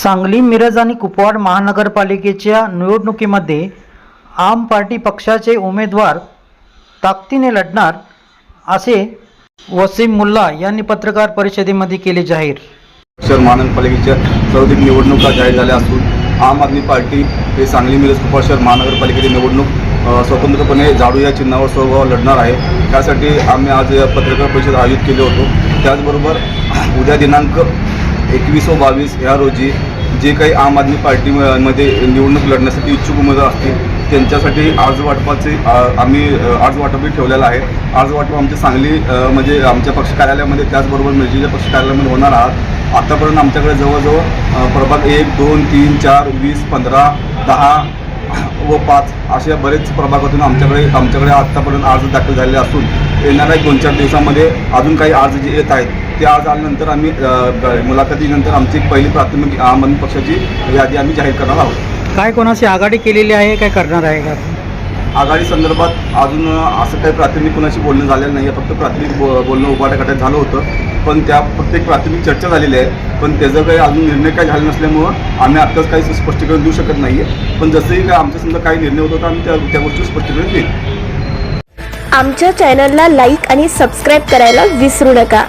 सांगली, मिरज आणि कुपवाड महानगरपालिकेच्या निवडणुकीमध्ये आम पार्टी पक्षाचे उमेदवार ताकदीने लढणार असे वसीम मुल्ला यांनी पत्रकार परिषदेमध्ये केले जाहीर। शहर महानगरपालिकेच्या सर्वाधिक निवडणुका जाहीर झाल्या असून आम आदमी पार्टी हे सांगली, मिरज, कुपवाड शहर महानगरपालिकेची निवडणूक स्वतंत्रपणे झाडू या चिन्हावर स्वभाव लढणार आहे। त्यासाठी आम्ही आज पत्रकार परिषद आयोजित केले होतो। त्याचबरोबर उद्या दिनांक 21 व 22 या रोजी जे काही आम आदमी पार्टीमध्ये निवडणूक लढण्यासाठी इच्छुक उमेदवार असतील त्यांच्यासाठी अर्ज वाटपाचे आम्ही अर्ज वाटपही ठेवलेलं आहे। अर्ज वाटप आमच्या सांगली म्हणजे आमच्या पक्ष कार्यालयामध्ये त्याचबरोबर मिरजेच्या पक्ष कार्यालयामध्ये होणार आहात। आतापर्यंत आमच्याकडे जवळजवळ प्रभाग 1, 2, 3, 4, 20, 15, 10 व 5 अशा बरेच प्रभागातून आमच्याकडे आत्तापर्यंत अर्ज दाखल झालेले असून येणाऱ्या 2-4 दिवसामध्ये अजून काही अर्ज जे येत आहेत ते आज आल्यानंतर आम्ही मुलाखतीनंतर आमची पहिली प्राथमिक आम आदमी पक्षाची यादी आम्ही जाहीर करणार आहोत। काय कोणाची आघाडी केलेली आहे, काय करणार आहे का? आघाडी संदर्भात अजून असं काही प्राथमिक कोणाशी बोलणं झालेलं नाही आहे। फक्त प्राथमिक बोलणं उभाट्या गटात झालं होतं, पण त्या प्रत्येक प्राथमिक चर्चा झालेली आहे, पण त्याचं काही अजून निर्णय काही झाला नसल्यामुळं आम्ही आत्ताच काही स्पष्टीकरण देऊ शकत नाही आहे। पण जसंही काय आमच्या समजा काही निर्णय होत होता आम्ही त्या गोष्टी स्पष्टीकरण देऊ। आमच्या चॅनलला लाईक आणि सबस्क्राईब करायला विसरू नका।